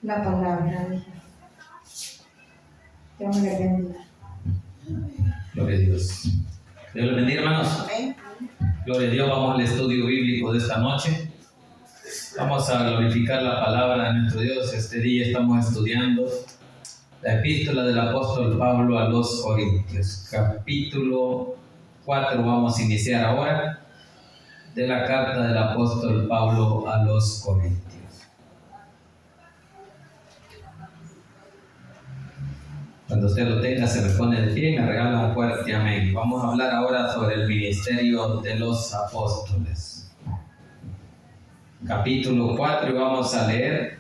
la palabra de Dios. Dios me bendiga. Gloria a Dios. Dios les bendiga, hermanos. Amén. Gloria a Dios. Vamos al estudio bíblico de esta noche. Vamos a glorificar la palabra de nuestro Dios. Este día estamos estudiando la epístola del apóstol Pablo a los Corintios. Capítulo 4 vamos a iniciar ahora de la carta del apóstol Pablo a los Corintios. Cuando usted lo tenga, se me pone de pie y me regala un fuerte amén. Vamos a hablar ahora sobre el ministerio de los apóstoles. Capítulo 4 y vamos a leer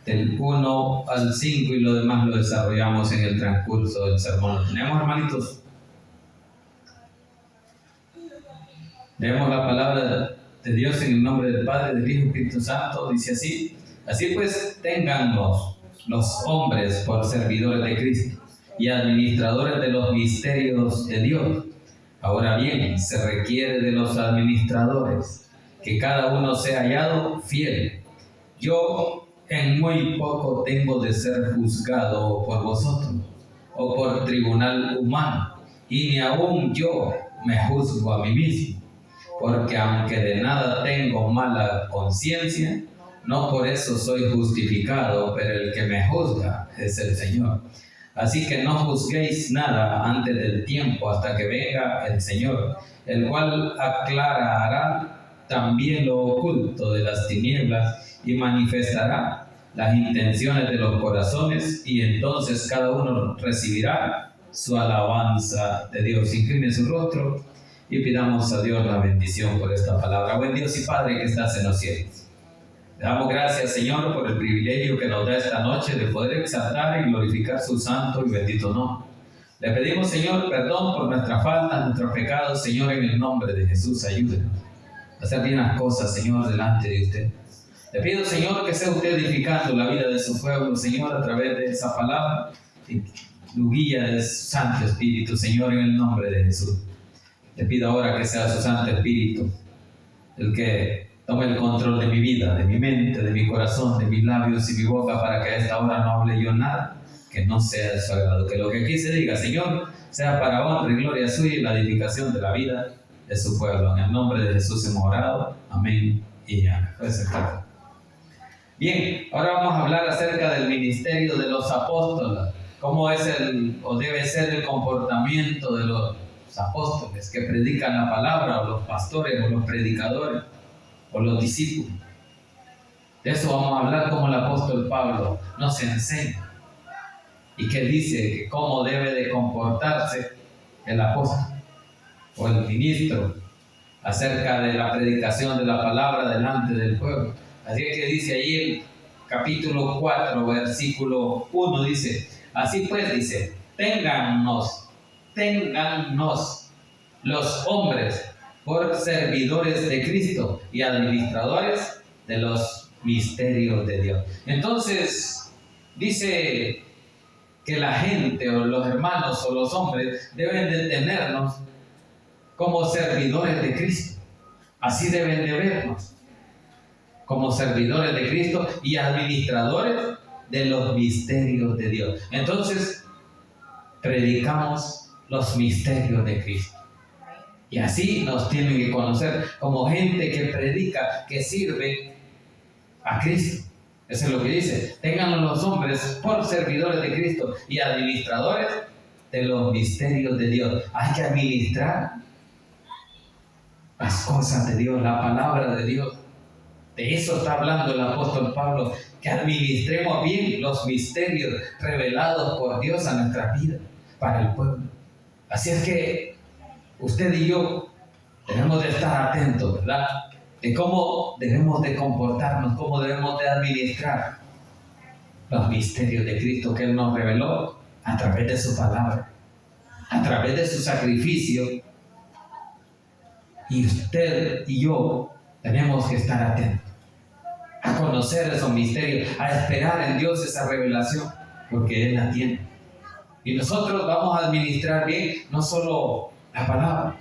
del 1 al 5 y lo demás lo desarrollamos en el transcurso del sermón. ¿Lo tenemos, hermanitos? Leemos la palabra de Dios en el nombre del Padre, del Hijo y del Espíritu Santo. Dice así: así pues, téngannos los hombres por servidores de Cristo y administradores de los misterios de Dios. Ahora bien, se requiere de los administradores que cada uno sea hallado fiel. Yo en muy poco tengo de ser juzgado por vosotros o por tribunal humano, y ni aun yo me juzgo a mí mismo, porque aunque de nada tengo mala conciencia, no por eso soy justificado, pero el que me juzga es el Señor. Así que no juzguéis nada antes del tiempo, hasta que venga el Señor, el cual aclarará también lo oculto de las tinieblas y manifestará las intenciones de los corazones, y entonces cada uno recibirá su alabanza de Dios. Incline su rostro y pidamos a Dios la bendición por esta palabra. Buen Dios y Padre que estás en los cielos, te damos gracias, Señor, por el privilegio que nos da esta noche de poder exaltar y glorificar su santo y bendito nombre. Le pedimos, Señor, perdón por nuestras faltas, nuestros pecados. Señor, en el nombre de Jesús, ayúdenos a hacer bien las cosas, Señor, delante de usted. Le pido, Señor, que sea usted edificando la vida de su pueblo, Señor, a través de esa palabra y tu guía de su Santo Espíritu, Señor, en el nombre de Jesús. Le pido ahora que sea su Santo Espíritu el que tome el control de mi vida, de mi mente, de mi corazón, de mis labios y mi boca, para que a esta hora no hable yo nada que no sea de su agrado. Que lo que aquí se diga, Señor, sea para honra y gloria suya y la edificación de la vida de su pueblo. En el nombre de Jesús hemos orado. Amén y amén. Bien, ahora vamos a hablar acerca del ministerio de los apóstoles. Cómo es o debe ser el comportamiento de los apóstoles que predican la palabra, o los pastores, o los predicadores, o los discípulos. De eso vamos a hablar, como el apóstol Pablo nos enseña y que dice que cómo debe de comportarse el apóstol o el ministro acerca de la predicación de la palabra delante del pueblo. Así que dice ahí el capítulo 4, versículo 1, dice: así pues, dice, téngannos los hombres por servidores de Cristo y administradores de los misterios de Dios. Entonces, dice que la gente, o los hermanos, o los hombres, deben de tenernos como servidores de Cristo. Así deben de vernos, como servidores de Cristo y administradores de los misterios de Dios. Entonces, predicamos los misterios de Cristo. Y así nos tienen que conocer como gente que predica, que sirve a Cristo. Eso es lo que dice: ténganlos los hombres por servidores de Cristo y administradores de los misterios de Dios. Hay que administrar las cosas de Dios, la palabra de Dios. De eso está hablando el apóstol Pablo, que administremos bien los misterios revelados por Dios a nuestra vida, para el pueblo. Así es que usted y yo tenemos de estar atentos, ¿verdad?, de cómo debemos de comportarnos, cómo debemos de administrar los misterios de Cristo que Él nos reveló a través de su palabra, a través de su sacrificio. Y usted y yo tenemos que estar atentos a conocer esos misterios, a esperar en Dios esa revelación, porque Él la tiene. Y nosotros vamos a administrar bien no solo la palabra,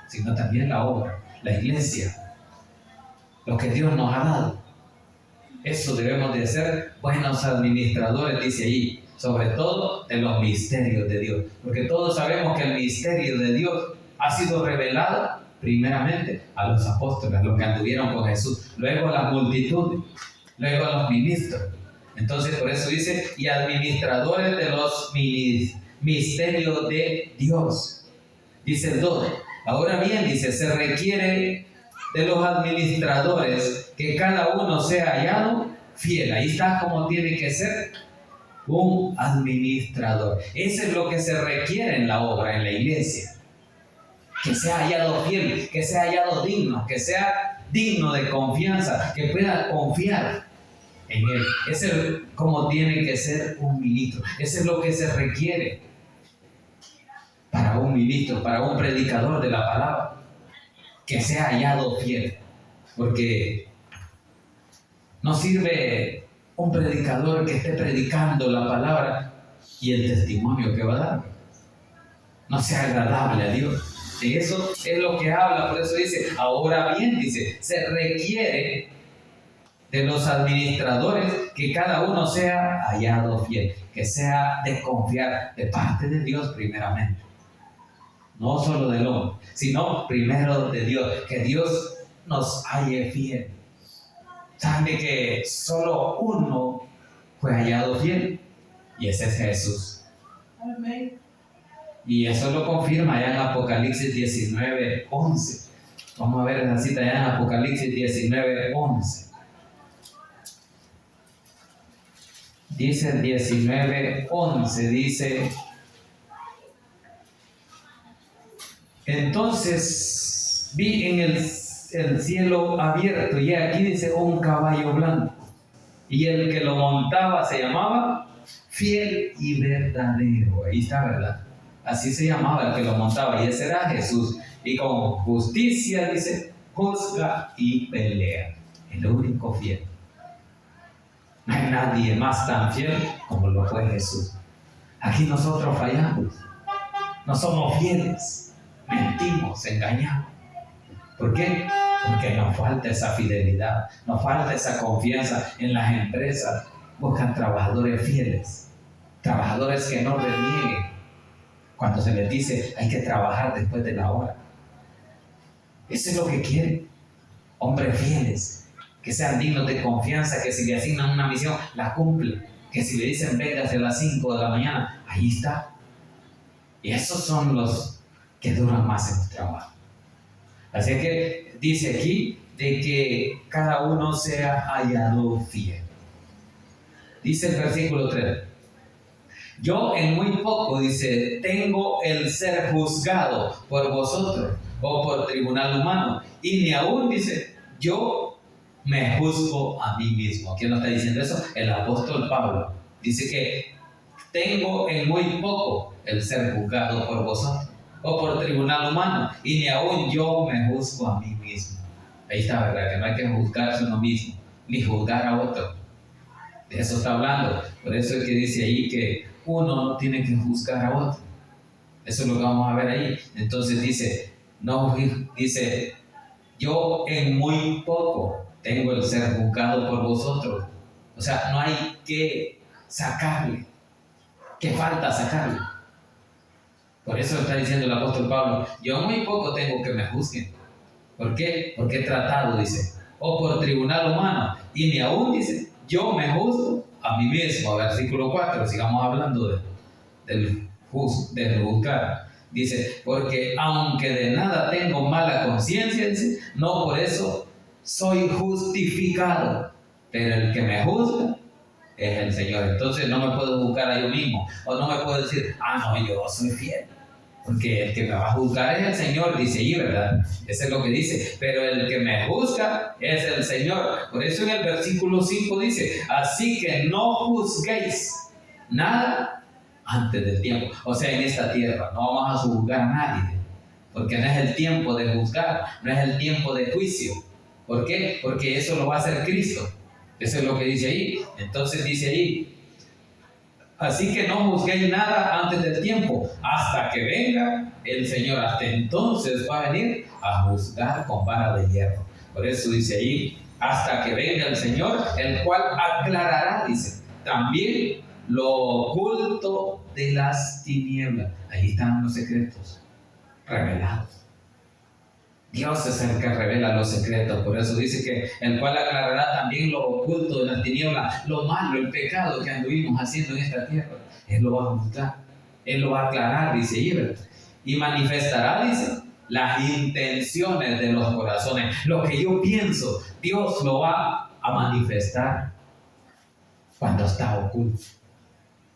sino también la obra, la iglesia, lo que Dios nos ha dado. Eso debemos de ser buenos administradores, dice ahí, sobre todo de los misterios de Dios. Porque todos sabemos que el misterio de Dios ha sido revelado primeramente a los apóstoles, los que anduvieron con Jesús, luego a las multitudes, luego a los ministros. Entonces por eso dice, y administradores de los misterios de Dios. Dice el 2. Ahora bien, dice, se requiere de los administradores que cada uno sea hallado fiel. Ahí está como tiene que ser un administrador. Eso es lo que se requiere en la obra, en la iglesia. Que sea hallado fiel, que sea hallado digno, que sea digno de confianza, que pueda confiar en él. Eso es como tiene que ser un ministro. Eso es lo que se requiere para un ministro, para un predicador de la palabra. Que sea hallado fiel, porque no sirve un predicador que esté predicando la palabra y el testimonio que va a dar no sea agradable a Dios. Y eso es lo que habla, por eso dice, ahora bien, dice, se requiere de los administradores que cada uno sea hallado fiel, que sea de confiar de parte de Dios primeramente. No solo del hombre, sino primero de Dios, que Dios nos halle fiel. Sabe que solo uno fue hallado fiel, y ese es Jesús. Amén. Y eso lo confirma allá en Apocalipsis 19:11. Vamos a ver esa cita allá en Apocalipsis 19:11. Dice el 19:11, dice... Entonces vi en el cielo abierto, y aquí dice un caballo blanco, y el que lo montaba se llamaba Fiel y Verdadero. Ahí está, ¿verdad? Así se llamaba el que lo montaba, y ese era Jesús. Y con justicia, dice, juzga y pelea. El único fiel. No hay nadie más tan fiel como lo fue Jesús. Aquí nosotros fallamos. No somos fieles. Mentimos, engañamos. ¿Por qué? Porque nos falta esa fidelidad, nos falta esa confianza. En las empresas buscan trabajadores fieles, trabajadores que no renieguen cuando se les dice hay que trabajar después de la hora. Eso es lo que quieren, hombres fieles, que sean dignos de confianza, que si le asignan una misión la cumplen, que si le dicen véngase a las 5 de la mañana, ahí está. Y esos son los que duran más en el trabajo. Así que dice aquí de que cada uno sea hallado fiel. Dice el versículo 3. Yo en muy poco, dice, tengo el ser juzgado por vosotros o por tribunal humano, y ni aún, dice, yo me juzgo a mí mismo. ¿Quién nos está diciendo eso? El apóstol Pablo. Dice que tengo en muy poco el ser juzgado por vosotros o por tribunal humano, y ni aún yo me juzgo a mí mismo. Ahí está, ¿verdad? Que no hay que juzgarse a uno mismo, ni juzgar a otro. De eso está hablando. Por eso es que dice ahí que uno no tiene que juzgar a otro. Eso es lo que vamos a ver ahí. Entonces dice, no, dice, yo en muy poco tengo el ser juzgado por vosotros. O sea, no hay que sacarle. ¿Qué falta sacarle? Por eso está diciendo el apóstol Pablo, yo muy poco tengo que me juzguen. ¿Por qué? Porque he tratado, dice, o por tribunal humano, y ni aún, dice, yo me juzgo a mí mismo. Versículo 4, sigamos hablando del juzgar. Dice, porque aunque de nada tengo mala conciencia, dice, no por eso soy justificado, pero el que me juzga es el Señor. Entonces no me puedo juzgar a yo mismo, o no me puedo decir, no, yo soy fiel, porque el que me va a juzgar es el Señor, dice ahí, ¿verdad? Eso es lo que dice, pero el que me juzga es el Señor. Por eso en el versículo 5 dice, así que no juzguéis nada antes del tiempo. O sea, en esta tierra no vamos a juzgar a nadie, porque no es el tiempo de juzgar, no es el tiempo de juicio. ¿Por qué? Porque eso lo va a hacer Cristo. Eso es lo que dice ahí. Entonces dice ahí, así que no juzguéis nada antes del tiempo, hasta que venga el Señor. Hasta entonces va a venir a juzgar con vara de hierro. Por eso dice ahí hasta que venga el Señor, el cual aclarará, dice, también lo oculto de las tinieblas. Ahí están los secretos revelados. Dios es el que revela los secretos, por eso dice que el cual aclarará también lo oculto de las tinieblas, lo malo, el pecado que anduvimos haciendo en esta tierra. Él lo va a juzgar, Él lo va a aclarar, dice Ibero, y manifestará, dice, las intenciones de los corazones. Lo que yo pienso, Dios lo va a manifestar cuando está oculto.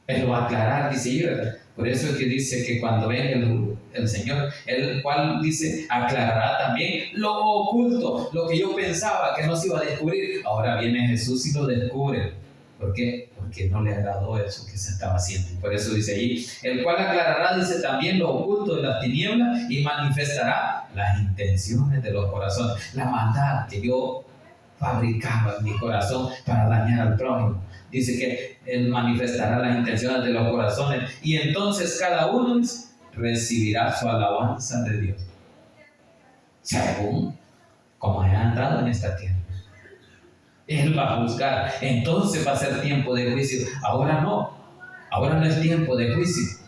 Él lo va a aclarar, dice Ibero. Por eso es que dice que cuando venga el Señor, el cual dice, aclarará también lo oculto, lo que yo pensaba que no se iba a descubrir. Ahora viene Jesús y lo descubre. ¿Por qué? Porque no le agradó eso que se estaba haciendo. Por eso dice ahí, el cual aclarará, dice, también lo oculto de las tinieblas y manifestará las intenciones de los corazones. La maldad que yo fabricaba en mi corazón para dañar al prójimo. Dice que Él manifestará las intenciones de los corazones y entonces cada uno recibirá su alabanza de Dios, según como haya andado en esta tierra. Él va a juzgar, entonces va a ser tiempo de juicio. Ahora no es tiempo de juicio,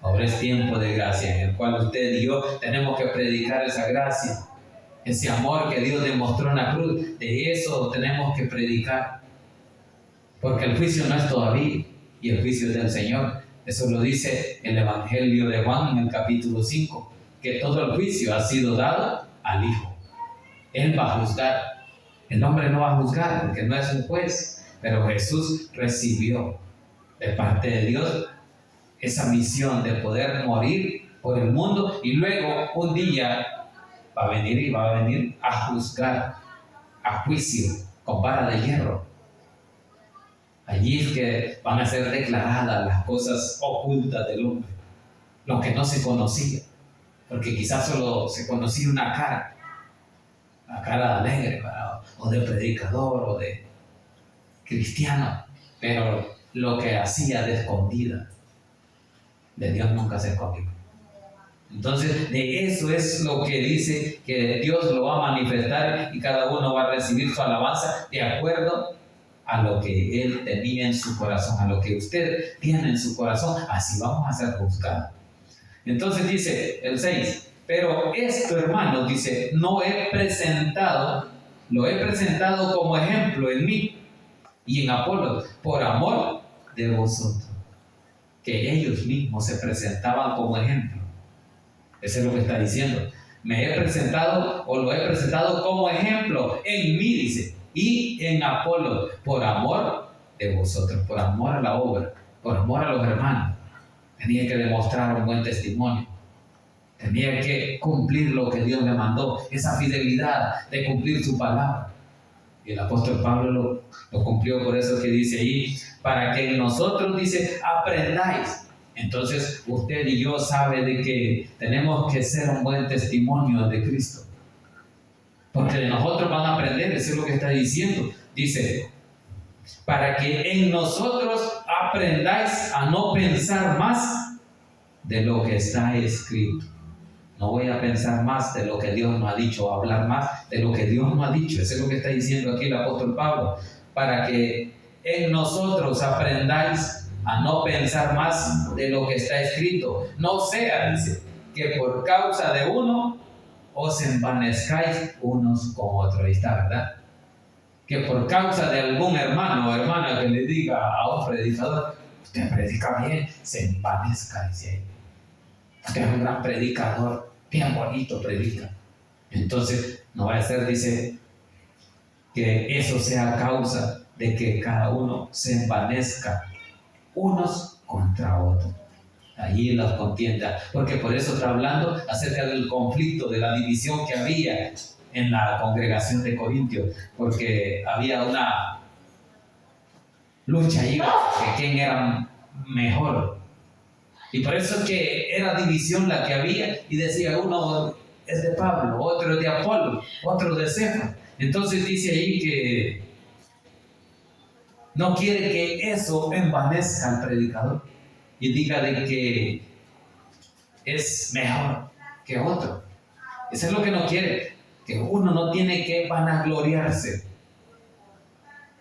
ahora es tiempo de gracia, en el cual usted y yo tenemos que predicar esa gracia, ese amor que Dios demostró en la cruz. De eso tenemos que predicar, porque el juicio no es todavía, y el juicio es del Señor. Eso lo dice el Evangelio de Juan en el capítulo 5, que todo el juicio ha sido dado al Hijo. Él va a juzgar. El hombre no va a juzgar porque no es un juez, pero Jesús recibió de parte de Dios esa misión de poder morir por el mundo y luego un día va a venir a juzgar, a juicio, con vara de hierro. Allí es que van a ser declaradas las cosas ocultas del hombre, lo que no se conocía, porque quizás solo se conocía una cara, la cara alegre, o de predicador, o de cristiano, pero lo que hacía de escondida, de Dios nunca se escondió. Entonces, de eso es lo que dice que Dios lo va a manifestar y cada uno va a recibir su alabanza de acuerdo a lo que Él tenía en su corazón, a lo que usted tiene en su corazón. Así vamos a ser juzgados. Entonces dice el 6, pero esto, hermanos, dice, lo he presentado como ejemplo en mí y en Apolo, por amor de vosotros, que ellos mismos se presentaban como ejemplo. Eso es lo que está diciendo. Me he presentado, o lo he presentado como ejemplo en mí, dice, y en Apolo, por amor de vosotros, por amor a la obra, por amor a los hermanos. Tenía que demostrar un buen testimonio. Tenía que cumplir lo que Dios le mandó, esa fidelidad de cumplir su palabra. Y el apóstol Pablo lo cumplió, por eso que dice ahí, para que en nosotros, dice, aprendáis. Entonces usted y yo sabe de que tenemos que ser un buen testimonio de Cristo. Porque de nosotros van a aprender, eso es lo que está diciendo. Dice, para que en nosotros aprendáis a no pensar más de lo que está escrito. No voy a pensar más de lo que Dios no ha dicho, a hablar más de lo que Dios no ha dicho. Eso es lo que está diciendo aquí el apóstol Pablo. Para que en nosotros aprendáis a no pensar más de lo que está escrito. No sea, dice, que por causa de uno os envanezcáis unos con otros. Ahí está, ¿verdad? Que por causa de algún hermano o hermana que le diga a un predicador, usted predica bien, se envanezca, dice. Usted es un gran predicador, bien bonito predica. Entonces, no va a ser, dice, que eso sea causa de que cada uno se envanezca unos contra otros. Allí las contiendas, porque por eso está hablando acerca del conflicto, de la división que había en la congregación de Corintios, porque había una lucha ahí de quién era mejor. Y por eso es que era división la que había, y decía uno es de Pablo, otro es de Apolo, otro de Cefas. Entonces dice ahí que no quiere que eso envanezca al predicador y diga de que es mejor que otro. Eso es lo que no quiere, que uno no tiene que vanagloriarse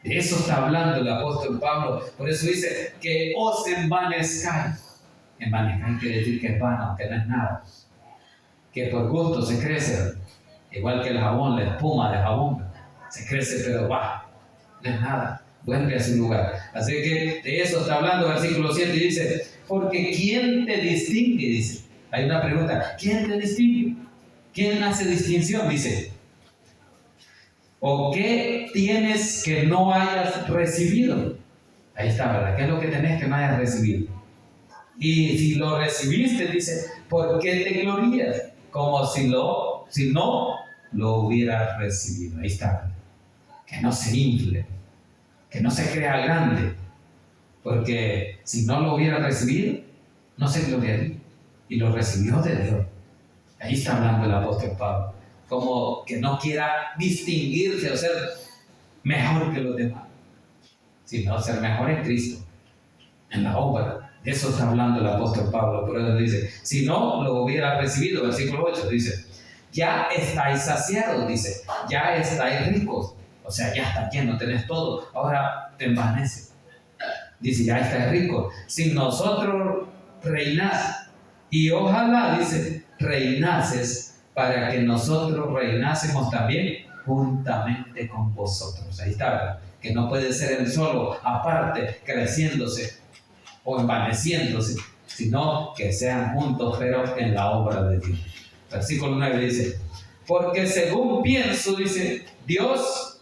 De eso está hablando el apóstol Pablo. Por eso dice que os envanezcáis. Envanezcáis quiere decir que es vano, que no es nada. Que por gusto se crece. Igual que el jabón, la espuma de jabón. Se crece, pero va, no es nada. Vuelve a su lugar. Así que de eso está hablando el versículo 7 y dice, porque ¿quién te distingue? Dice. Hay una pregunta, ¿quién te distingue? ¿Quién hace distinción? Dice, ¿o qué tienes que no hayas recibido? Ahí está, ¿verdad? ¿Qué es lo que tenés que no hayas recibido? Y si lo recibiste, dice, ¿por qué te glorías? Como si no lo hubieras recibido. Ahí está. Que no se infle, que no se crea grande, porque si no lo hubiera recibido, no se gloriaría. Y lo recibió de Dios. Ahí está hablando el apóstol Pablo. Como que no quiera distinguirse o ser mejor que los demás, sino ser mejor en Cristo, en la obra. De eso está hablando el apóstol Pablo. Por eso dice, si no lo hubiera recibido, versículo 8 dice, ya estáis saciados, dice, ya estáis ricos. O sea, ya está lleno, tenés todo. Ahora te envanece. Dice, ya estáis ricos. Sin nosotros reinás. Y ojalá, dice, reinases para que nosotros reinásemos también juntamente con vosotros. Ahí está, ¿verdad? Que no puede ser él solo, aparte, creciéndose o envaneciéndose, sino que sean juntos, pero en la obra de Dios. Versículo 9 dice, porque según pienso, dice, Dios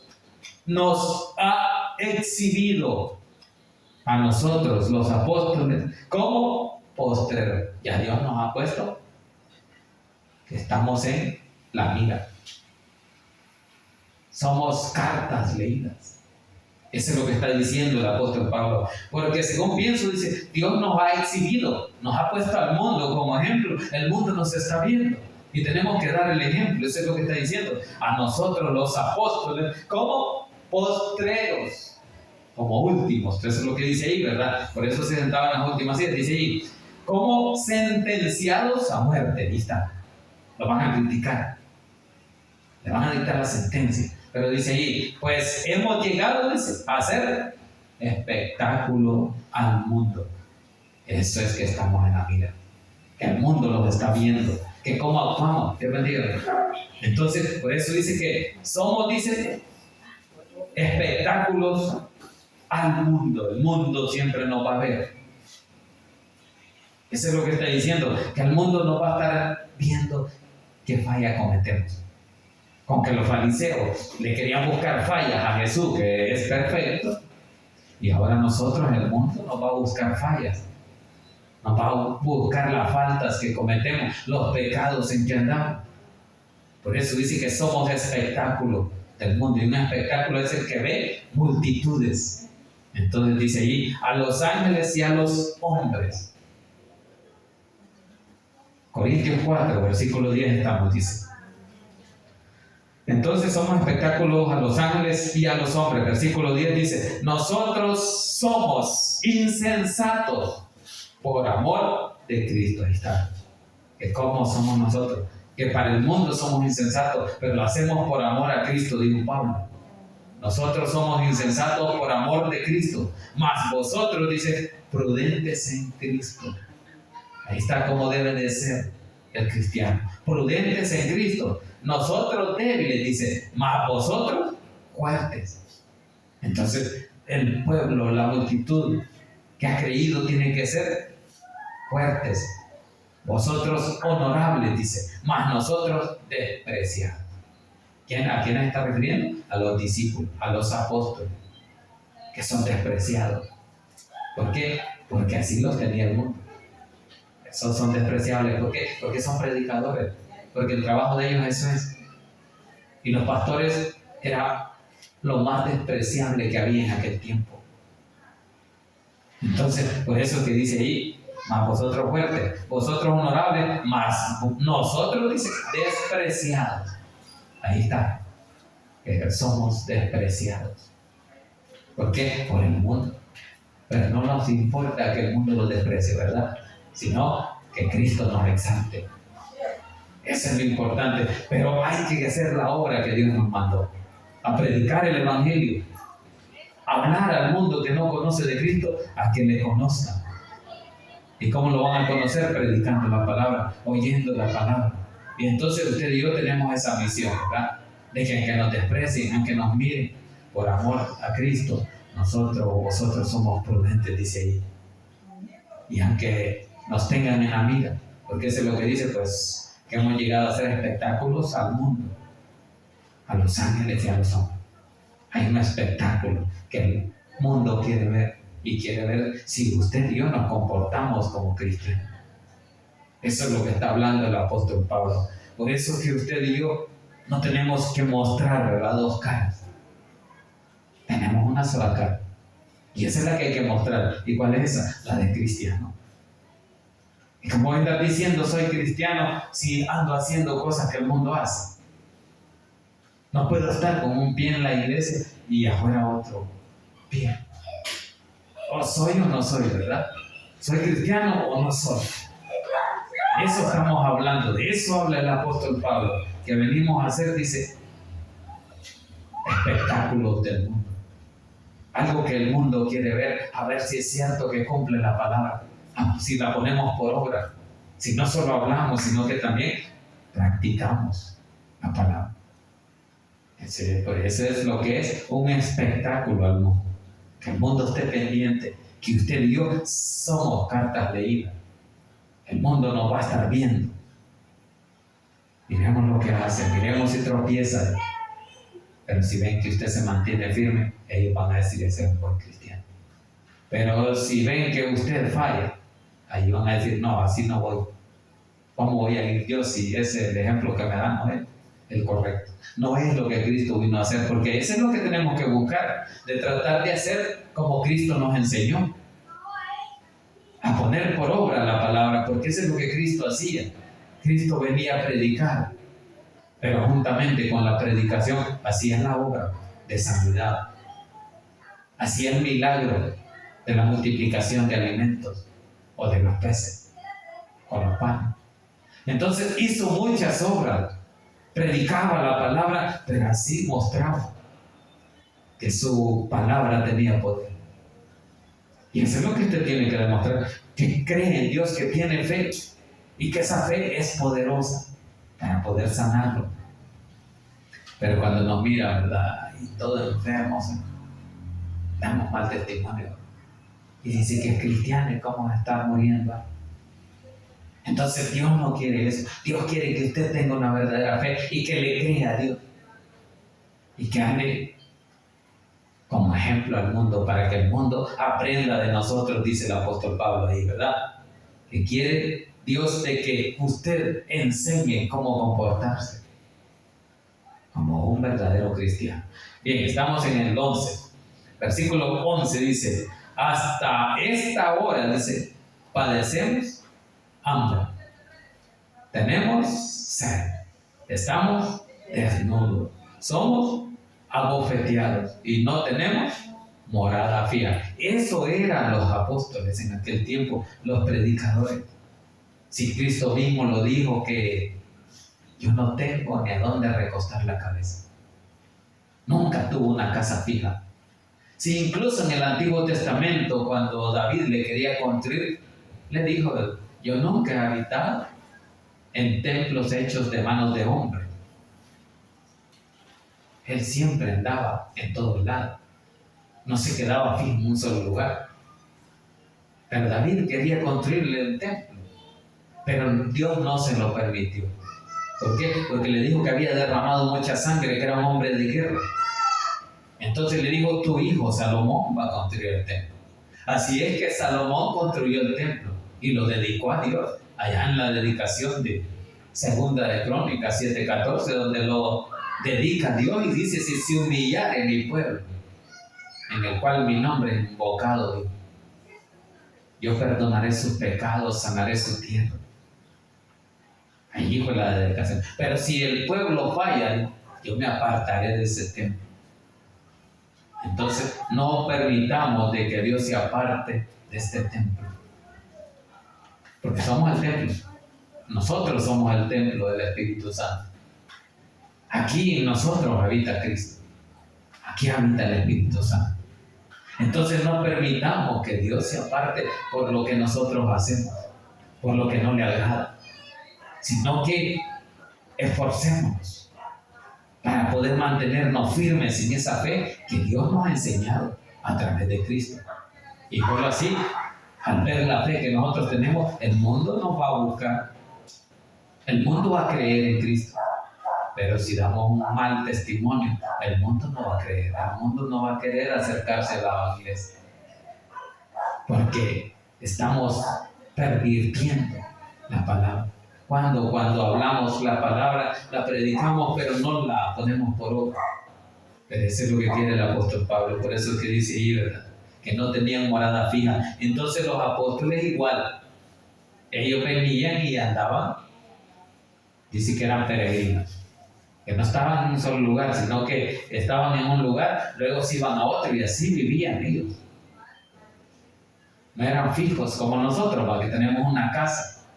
nos ha exhibido a nosotros, los apóstoles, como postreros. Ya Dios nos ha puesto que estamos en la mira. Somos cartas leídas. Eso es lo que está diciendo el apóstol Pablo. Porque según pienso, dice, Dios nos ha exhibido, nos ha puesto al mundo como ejemplo. El mundo nos está viendo y tenemos que dar el ejemplo. Eso es lo que está diciendo. A nosotros los apóstoles como postreros, como últimos. Eso es lo que dice ahí, ¿verdad? Por eso se sentaban en las últimas sillas. Dice ahí, como sentenciados a muerte. Ahí está. Lo van a criticar. Le van a dictar la sentencia. Pero dice ahí, pues hemos llegado a hacer espectáculo al mundo. Eso es que estamos en la mira. Que el mundo los está viendo. Que cómo actuamos. Dios bendiga. Entonces, por eso dice que somos, dice, espectáculos al mundo. El mundo siempre nos va a ver. Eso es lo que está diciendo. Que el mundo nos va a estar viendo qué falla cometemos. Con que los fariseos le querían buscar fallas a Jesús, que es perfecto, y ahora nosotros, el mundo, nos va a buscar fallas, nos va a buscar las faltas que cometemos, los pecados en que andamos. Por eso dice que somos espectáculo del mundo, y un espectáculo es el que ve multitudes. Entonces dice allí, a los ángeles y a los hombres. Corintios 4, versículo 10 estamos, dice. Entonces somos espectáculos a los ángeles y a los hombres. Versículo 10 dice, nosotros somos insensatos por amor de Cristo. Ahí está. Que como somos nosotros. Que para el mundo somos insensatos, pero lo hacemos por amor a Cristo, dijo Pablo. Nosotros somos insensatos por amor de Cristo. Mas vosotros, dice, prudentes en Cristo. Ahí está como debe de ser el cristiano. Prudentes en Cristo. Nosotros débiles, dice, mas vosotros fuertes. Entonces, el pueblo, la multitud que ha creído tiene que ser fuertes. Vosotros honorables, dice, mas nosotros despreciados. ¿A quién está refiriendo? A los discípulos, a los apóstoles, que son despreciados. ¿Por qué? Porque así los tenía el mundo. Esos son despreciables. ¿Por qué? Porque son predicadores. Porque el trabajo de ellos eso es. Y los pastores era lo más despreciable que había en aquel tiempo. Entonces, por eso que dice ahí, mas vosotros fuertes, vosotros honorables, mas nosotros, dice, despreciados. Ahí está, que somos despreciados. ¿Por qué? Por el mundo. Pero no nos importa que el mundo nos desprecie, ¿verdad? Sino que Cristo nos exalte. Eso es lo importante. Pero hay que hacer la obra que Dios nos mandó. A predicar el Evangelio. hablar al mundo que no conoce de Cristo a que le conozcan. ¿Y cómo lo van a conocer? Predicando la palabra, oyendo la palabra. Y entonces usted y yo tenemos esa misión, ¿verdad? De que aunque nos desprecien, aunque nos miren, por amor a Cristo, nosotros o vosotros somos prudentes, dice ahí. Y aunque nos tengan en la mira, porque eso es lo que dice, pues, que hemos llegado a hacer espectáculos al mundo, a los ángeles y a los hombres. Hay un espectáculo que el mundo quiere ver, y quiere ver si usted y yo nos comportamos como cristianos. Eso es lo que está hablando el apóstol Pablo. Por eso que usted y yo no tenemos que mostrar, ¿verdad?, dos caras. Tenemos una sola cara. Y esa es la que hay que mostrar. ¿Y cuál es esa? La de cristiano. Y como voy a andar diciendo soy cristiano si ando haciendo cosas que el mundo hace. No puedo estar con un pie en la iglesia y afuera otro pie. O soy o no soy, ¿verdad? ¿Soy cristiano o no soy? Eso estamos hablando, de eso habla el apóstol Pablo, que venimos a hacer, dice, espectáculos del mundo. Algo que el mundo quiere ver, a ver si es cierto que cumple la palabra, si la ponemos por obra, si no solo hablamos, sino que también practicamos la palabra. Eso es lo que es un espectáculo al mundo. Que el mundo esté pendiente, que usted y yo somos cartas leídas. El mundo nos va a estar viendo. Miremos lo que hace, miremos si tropieza. Pero si ven que usted se mantiene firme, ellos van a decir ese es un buen cristiano. Pero si ven que usted falla, ahí van a decir, no, así no voy. ¿Cómo voy a ir yo si ese es el ejemplo que me dan, no es el correcto? No es lo que Cristo vino a hacer, porque eso es lo que tenemos que buscar, de tratar de hacer como Cristo nos enseñó. A poner por obra la palabra, porque eso es lo que Cristo hacía. Cristo venía a predicar, pero juntamente con la predicación hacía la obra de sanidad, hacía el milagro de la multiplicación de alimentos o de los peces o los panes. Entonces hizo muchas obras, predicaba la palabra, pero así mostraba que su palabra tenía poder. Y eso es lo que usted tiene que demostrar, que cree en Dios, que tiene fe y que esa fe es poderosa para poder sanarlo. Pero cuando nos mira, ¿verdad?, y todos enfermos, damos mal testimonio. Y dice que es cristiano y cómo está muriendo. Entonces Dios no quiere eso. Dios quiere que usted tenga una verdadera fe y que le crea a Dios. Y que ande como ejemplo al mundo, para que el mundo aprenda de nosotros, dice el apóstol Pablo ahí, ¿verdad? Que quiere Dios de que usted enseñe cómo comportarse como un verdadero cristiano. Bien, estamos en el 11. Versículo 11 dice, hasta esta hora, dice, padecemos hambre, tenemos sed, estamos desnudos, somos abofeteados y no tenemos morada fija. Eso eran los apóstoles en aquel tiempo, los predicadores. Si Cristo mismo lo dijo, que yo no tengo ni a dónde recostar la cabeza. Nunca tuvo una casa fija. Si incluso en el Antiguo Testamento, cuando David le quería construir, le dijo, yo nunca he habitado en templos hechos de manos de hombre. Él siempre andaba en todos lados. No se quedaba fijo en un solo lugar. Pero David quería construirle el templo. Pero Dios no se lo permitió. ¿Por qué? Porque le dijo que había derramado mucha sangre, que era un hombre de guerra. Entonces le dijo, tu hijo Salomón va a construir el templo. Así es que Salomón construyó el templo y lo dedicó a Dios. Allá en la dedicación de Segunda de Crónicas 7:14, donde lo dedica a Dios y dice, si se humillare mi pueblo, en el cual mi nombre es invocado, yo perdonaré sus pecados, sanaré su tierra. Allí fue la dedicación. Pero si el pueblo falla, yo me apartaré de ese templo. Entonces no permitamos de que Dios se aparte de este templo, porque somos el templo. Nosotros somos el templo del Espíritu Santo. Aquí en nosotros habita Cristo. Aquí habita el Espíritu Santo. Entonces no permitamos que Dios se aparte por lo que nosotros hacemos, por lo que no le agrada, sino que esforcémonos para poder mantenernos firmes en esa fe que Dios nos ha enseñado a través de Cristo. Y por así, al ver la fe que nosotros tenemos, el mundo nos va a buscar, el mundo va a creer en Cristo. Pero si damos un mal testimonio, el mundo no va a creer, el mundo no va a querer acercarse a la iglesia, porque estamos pervirtiendo la palabra. Cuando hablamos la palabra, la predicamos, pero no la ponemos por obra. Pero eso es lo que quiere el apóstol Pablo, por eso es que dice ahí, ¿verdad?, que no tenían morada fija. Entonces los apóstoles igual, ellos venían y andaban, dice que eran peregrinos, que no estaban en un solo lugar, sino que estaban en un lugar, luego se iban a otro y así vivían ellos. No eran fijos como nosotros, porque tenemos una casa,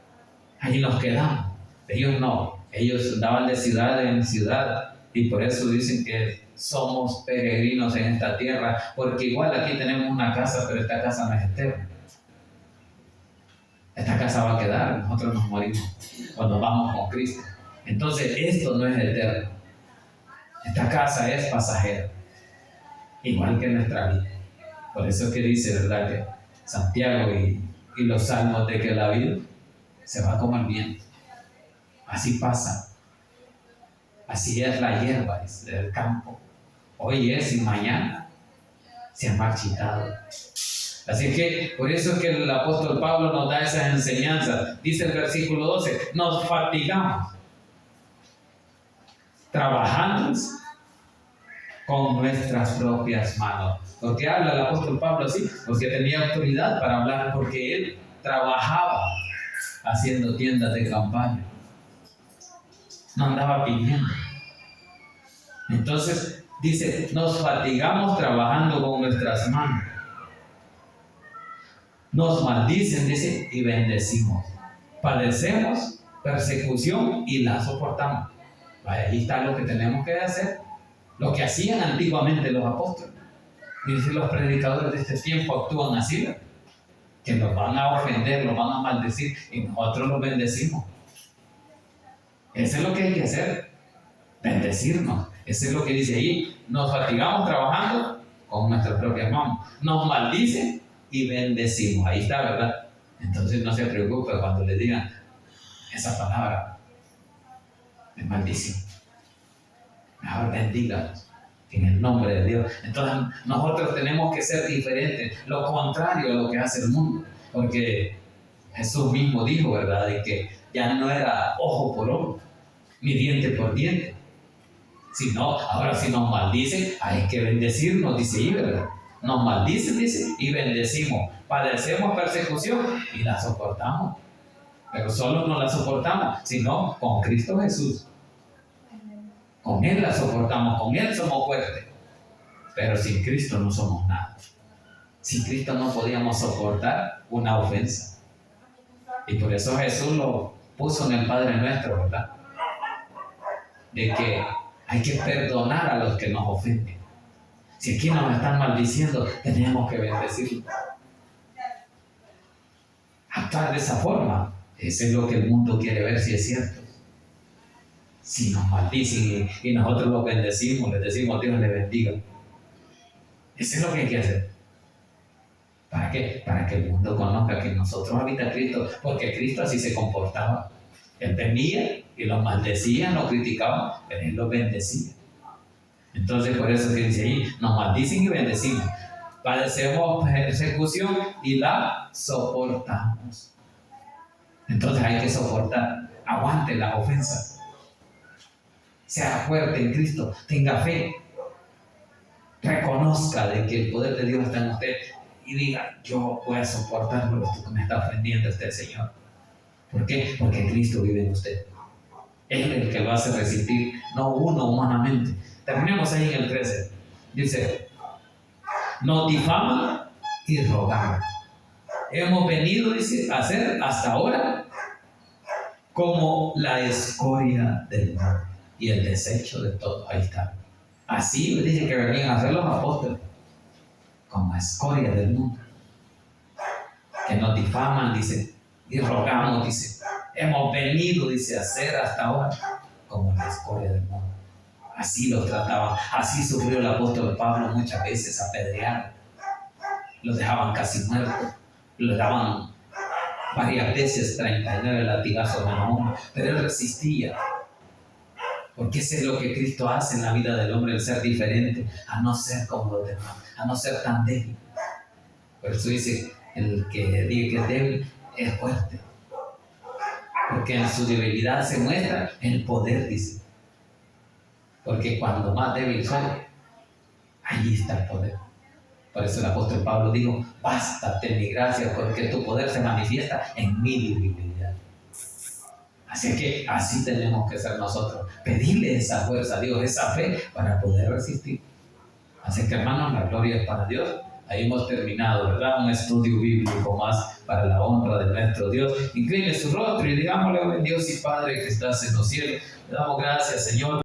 allí nos quedamos. Ellos no, ellos andaban de ciudad en ciudad y por eso dicen que somos peregrinos en esta tierra, porque igual aquí tenemos una casa, pero esta casa no es eterna. Esta casa va a quedar, nosotros nos morimos cuando vamos con Cristo. Entonces esto no es eterno, esta casa es pasajera, igual que nuestra vida. Por eso es que dice, ¿verdad?, que Santiago y los salmos, de que la vida se va como el viento, así pasa, así es la hierba del campo, hoy es y mañana se ha marchitado. Así que por eso es que el apóstol Pablo nos da esas enseñanzas. Dice el versículo 12, nos fatigamos trabajando con nuestras propias manos. ¿Por qué habla el apóstol Pablo así? Porque tenía autoridad para hablar, porque él trabajaba haciendo tiendas de campaña, no andaba pidiendo. Entonces dice, nos fatigamos trabajando con nuestras manos, nos maldicen, dice, y bendecimos, padecemos persecución y la soportamos. Ahí está lo que tenemos que hacer, lo que hacían antiguamente los apóstoles. Y dice, los predicadores de este tiempo actúan así, ¿verdad?, que nos van a ofender, nos van a maldecir y nosotros los bendecimos. Eso es lo que hay que hacer, bendecirnos. Eso es lo que dice ahí, nos fatigamos trabajando con nuestras propias manos, nos maldicen y bendecimos. Ahí está, ¿verdad? Entonces no se preocupe cuando le digan esa palabra de maldición, mejor bendíganos en el nombre de Dios. Entonces nosotros tenemos que ser diferentes, lo contrario a lo que hace el mundo, porque Jesús mismo dijo, ¿verdad?, de que ya no era ojo por ojo, ni diente por diente, sino ahora si nos maldicen hay que bendecirnos, dice ahí, ¿verdad? Nos maldicen, dice, y bendecimos, padecemos persecución y la soportamos, pero solo no la soportamos, sino con Cristo Jesús. Con Él la soportamos, con Él somos fuertes, pero sin Cristo no somos nada. Sin Cristo no podíamos soportar una ofensa. Y por eso Jesús lo puso en el Padre Nuestro, ¿verdad?, de que hay que perdonar a los que nos ofenden. Si aquí nos están maldiciendo, tenemos que bendecirlos. Actuar de esa forma, eso es lo que el mundo quiere ver si es cierto. Si nos maldicen y nosotros los bendecimos, les decimos Dios les bendiga. Eso es lo que hay que hacer. ¿Para qué? Para que el mundo conozca que en nosotros habita Cristo, porque Cristo así se comportaba. Él venía y los maldecía, los criticaba, pero Él los bendecía. Entonces por eso que dice ahí, nos maldicen y bendecimos, padecemos persecución y la soportamos. Entonces hay que soportar, aguante las ofensas. Sea fuerte en Cristo, tenga fe, reconozca de que el poder de Dios está en usted y diga, yo voy a soportar esto que me está ofendiendo este Señor. ¿Por qué? Porque Cristo vive en usted. Él es el que lo hace resistir, no uno humanamente. Terminemos ahí en el 13. Dice, nos difaman y rogan. Hemos venido, dice, a ser hasta ahora como la escoria del mundo y el desecho de todo. Ahí está. Así dice que venían a ser los apóstoles, como escoria del mundo, que nos difaman, dice, y rogamos, dice, hemos venido, dice, a ser hasta ahora como la escoria del mundo. Así lo trataban, así sufrió el apóstol Pablo muchas veces, apedreado. Lo dejaban casi muerto, lo daban varias veces 39 latigazos menos uno, pero él resistía. Porque eso es lo que Cristo hace en la vida del hombre, el ser diferente, a no ser como los demás, a no ser tan débil. Por eso dice, el que diga que es débil es fuerte. Porque en su debilidad se muestra el poder, dice. Porque cuando más débil soy, allí está el poder. Por eso el apóstol Pablo dijo, bástate mi gracia, porque tu poder se manifiesta en mi debilidad. Así que así tenemos que ser nosotros, pedirle esa fuerza a Dios, esa fe para poder resistir. Así que hermanos, la gloria es para Dios. Ahí hemos terminado, ¿verdad? Un estudio bíblico más para la honra de nuestro Dios. Incline su rostro y digámosle, buen Dios y Padre que estás en los cielos. Le damos gracias, Señor.